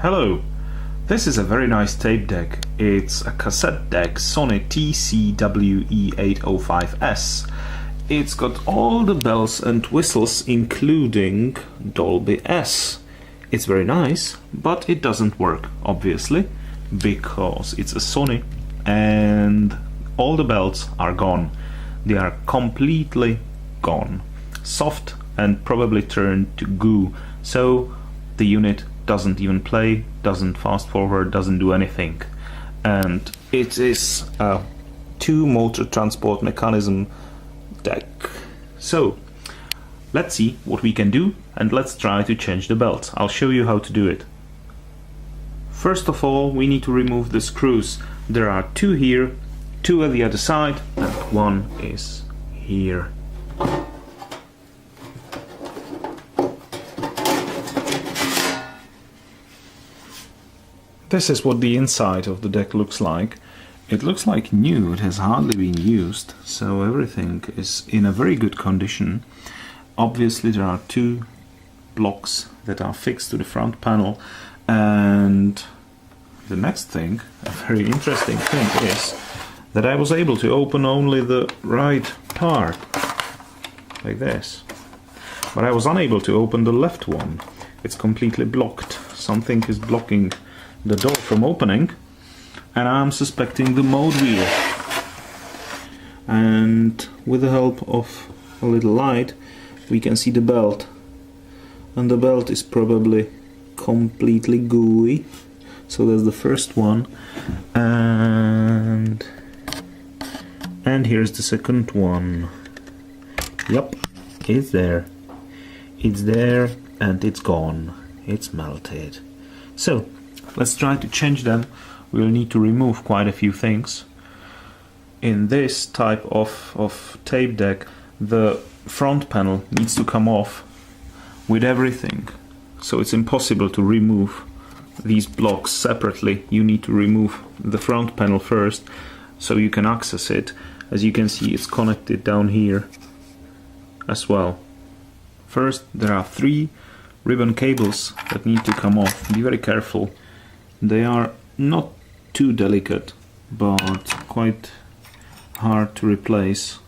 Hello, this is a very nice tape deck. It's a cassette deck, Sony TC WE805S. It's got all the bells and whistles including Dolby S. It's very nice, but it doesn't work, obviously, because it's a Sony and all the bells are gone. They are completely gone. Soft and probably turned to goo, so the unit doesn't even play, doesn't fast forward, doesn't do anything. And it is a 2-motor transport mechanism deck. So let's see what we can do, and let's try to change the belt. I'll show you how to do it. First of all, we need to remove the screws. There are 2 here, 2 at the other side, and 1 is here. This is what the inside of the deck looks like. It looks like new, it has hardly been used, so everything is in a very good condition. Obviously there are 2 blocks that are fixed to the front panel, and the next thing, a very interesting thing, is that I was able to open only the right part, like this. But I was unable to open the left one. It's completely blocked. Something is blocking the door from opening, and I'm suspecting the mode wheel. And with the help of a little light we can see the belt, and the belt is probably completely gooey. So that's the first one, and here's the second one. Yep, it's there, and it's gone, it's melted. So let's try to change them. We'll need to remove quite a few things. In this type of tape deck, the front panel needs to come off with everything. So it's impossible to remove these blocks separately. You need to remove the front panel first so you can access it. As you can see, it's connected down here as well. First, there are 3 ribbon cables that need to come off. Be very careful. They are not too delicate, but quite hard to replace.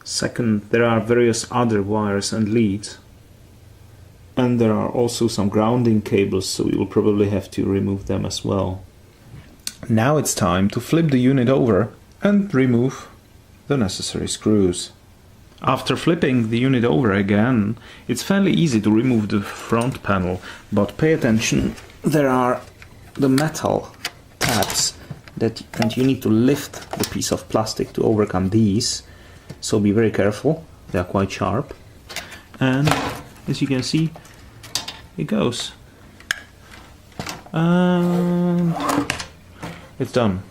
Second, there are various other wires and leads, and there are also some grounding cables, so you will probably have to remove them as well. Now it's time to flip the unit over and remove the necessary screws. After flipping the unit over again, it's fairly easy to remove the front panel, but pay attention, there are the metal tabs and you need to lift the piece of plastic to overcome these, so be very careful, they are quite sharp. And as you can see, it goes, and it's done.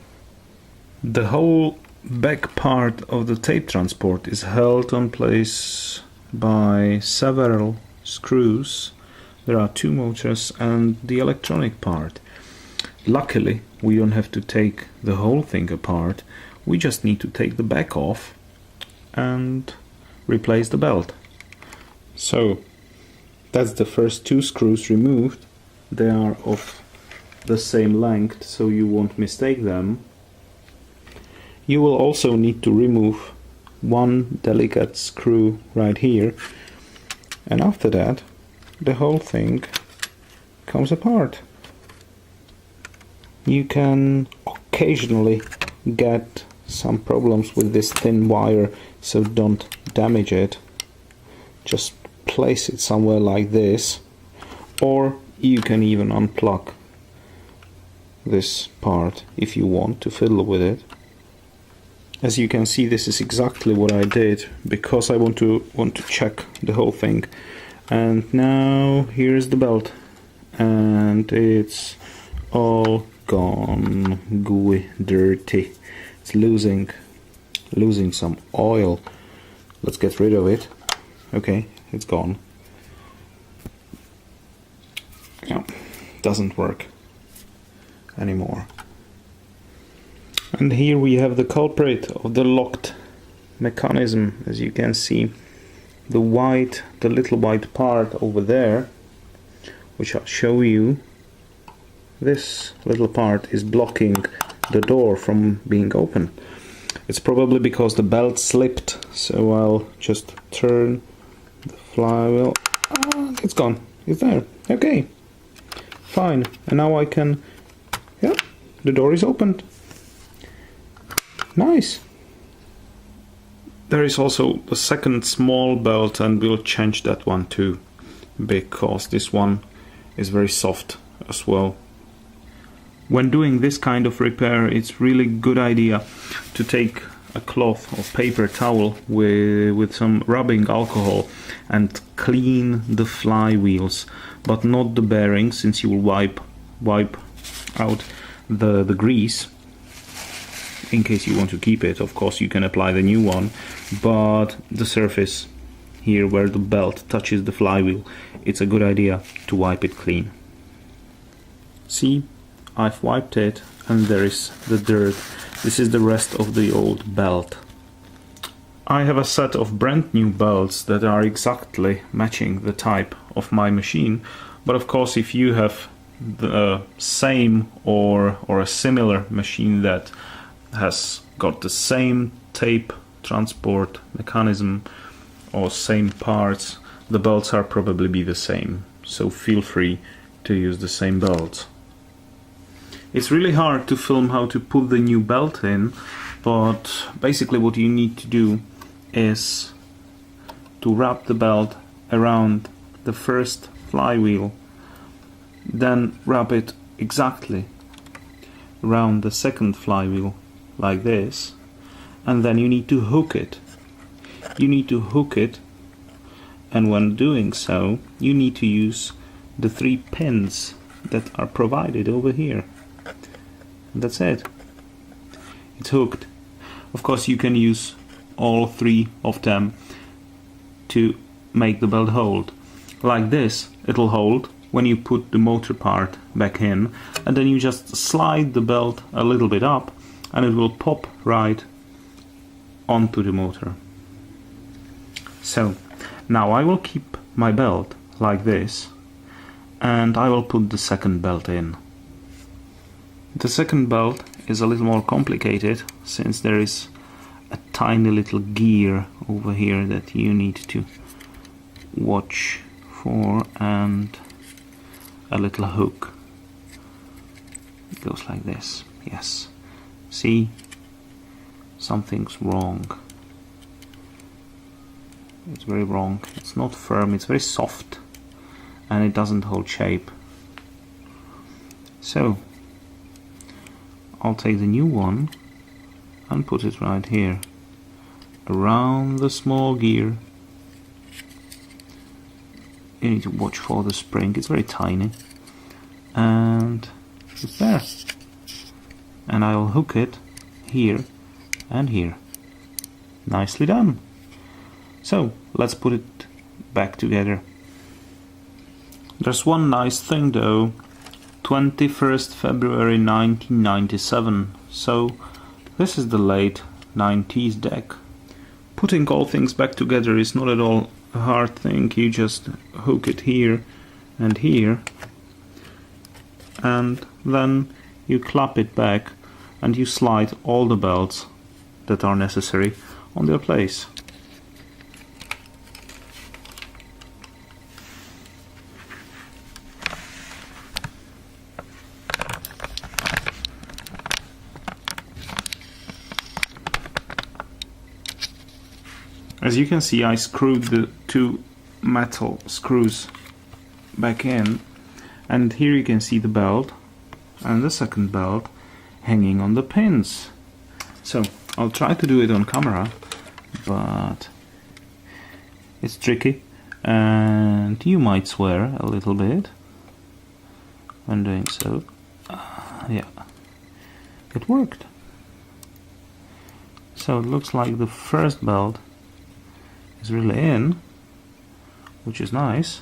The whole back part of the tape transport is held on place by several screws. There are 2 motors and the electronic part. Luckily, we don't have to take the whole thing apart. We just need to take the back off and replace the belt. So that's the first 2 screws removed. They are of the same length, so you won't mistake them. You will also need to remove 1 delicate screw right here, and after that the whole thing comes apart. You can occasionally get some problems with this thin wire, so don't damage it. Just place it somewhere like this, or you can even unplug this part if you want to fiddle with it. As you can see, this is exactly what I did because I want to check the whole thing. And now here's the belt, and it's all gone, gooey, dirty. It's losing some oil. Let's get rid of it. Okay, it's gone. Yeah, doesn't work anymore. And here we have the culprit of the locked mechanism. As you can see, the little white part over there, which I'll show you, this little part is blocking the door from being open. It's probably because the belt slipped, so I'll just turn the flywheel. It's gone. It's there. Okay, fine. And now I can, yeah, the door is opened. Nice. There is also a second small belt, and we'll change that one too, because this one is very soft as well. When doing this kind of repair, it's really good idea to take a cloth or paper towel with some rubbing alcohol and clean the flywheels, but not the bearings, since you will wipe out the grease. In case you want to keep it, of course you can apply the new one, but the surface here where the belt touches the flywheel, it's a good idea to wipe it clean. See, I've wiped it and there is the dirt. This is the rest of the old belt. I have a set of brand new belts that are exactly matching the type of my machine, but of course if you have the same or a similar machine that has got the same tape transport mechanism or same parts, the belts are probably be the same, so feel free to use the same belts. It's really hard to film how to put the new belt in, but basically what you need to do is to wrap the belt around the first flywheel, then wrap it exactly around the second flywheel like this, and then you need to hook it. You need to hook it, and when doing so you need to use the 3 pins that are provided over here. That's it. It's hooked. Of course you can use all 3 of them to make the belt hold. Like this, it'll hold when you put the motor part back in, and then you just slide the belt a little bit up and it will pop right onto the motor. So now I will keep my belt like this, and I will put the second belt in. The second belt is a little more complicated, since there is a tiny little gear over here that you need to watch for, and a little hook. It goes like this. Yes. See? Something's wrong. It's very wrong. It's not firm, it's very soft, and it doesn't hold shape. So I'll take the new one and put it right here around the small gear. You need to watch for the spring, it's very tiny, and it's there. And I'll hook it here and here. Nicely done. So let's put it back together. There's one nice thing though. 21st February 1997, so this is the late 90s deck. Putting all things back together is not at all a hard thing. You just hook it here and here, and then you clap it back and you slide all the belts that are necessary on their place. As you can see, I screwed the 2 metal screws back in, and here you can see the belt and the second belt hanging on the pins. So I'll try to do it on camera, but it's tricky and you might swear a little bit when doing so. Yeah, it worked. So it looks like the first belt is really in, which is nice.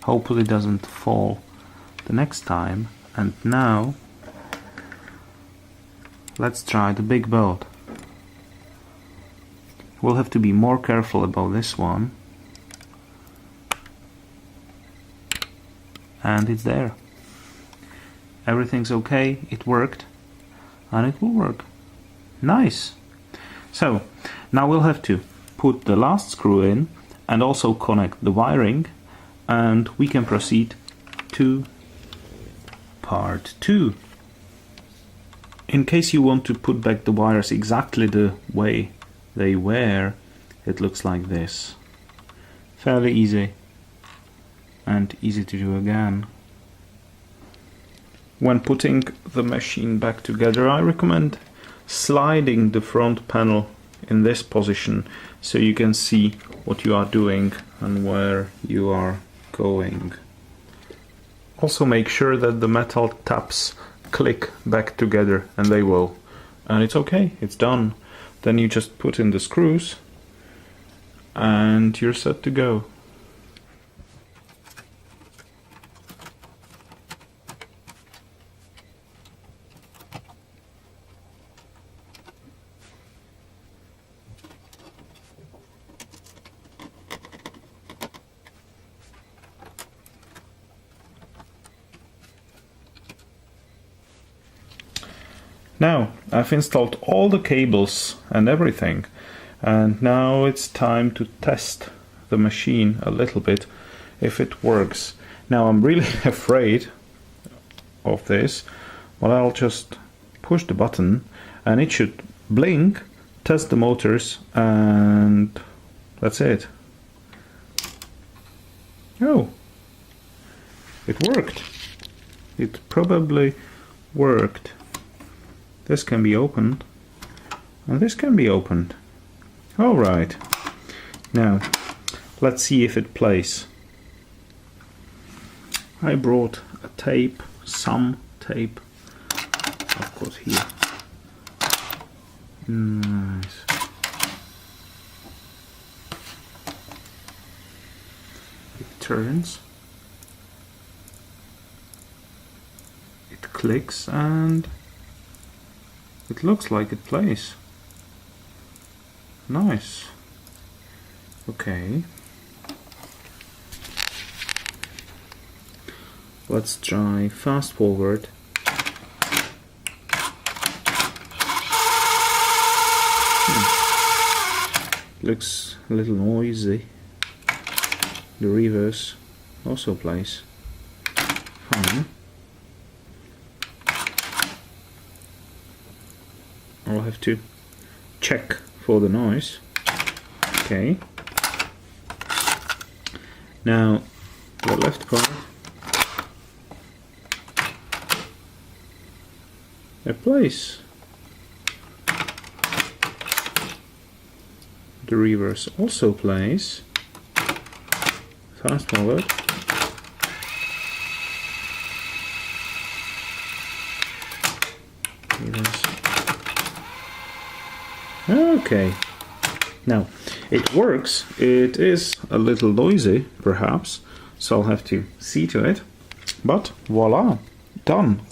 Hopefully it doesn't fall the next time. And now let's try the big belt. We'll have to be more careful about this one. And it's there. everything's okay, it worked, and it will work. Nice! So, now we'll have to put the last screw in and also connect the wiring, and we can proceed to part 2. In case you want to put back the wires exactly the way they were, it looks like this. Fairly easy, and easy to do again. When putting the machine back together, I recommend sliding the front panel in this position so you can see what you are doing and where you are going. Also make sure that the metal tabs click back together, and they will. And it's okay, it's done. Then you just put in the screws and you're set to go. Now, I've installed all the cables and everything, and now it's time to test the machine a little bit if it works. Now, I'm really afraid of this, but I'll just push the button and it should blink, test the motors, and that's it. Oh, it worked. It probably worked. This can be opened, and this can be opened. Alright, now let's see if it plays. I brought a tape, some tape, of course here. Nice. It turns, it clicks, and it looks like it plays. Nice. Okay. Let's try fast forward. Looks a little noisy. The reverse also plays. Fine. I'll have to check for the noise. Okay. Now the left part. It plays. The reverse also plays. Fast forward. Reverse. Okay, now it works. It is a little noisy perhaps, so I'll have to see to it, but voila, done.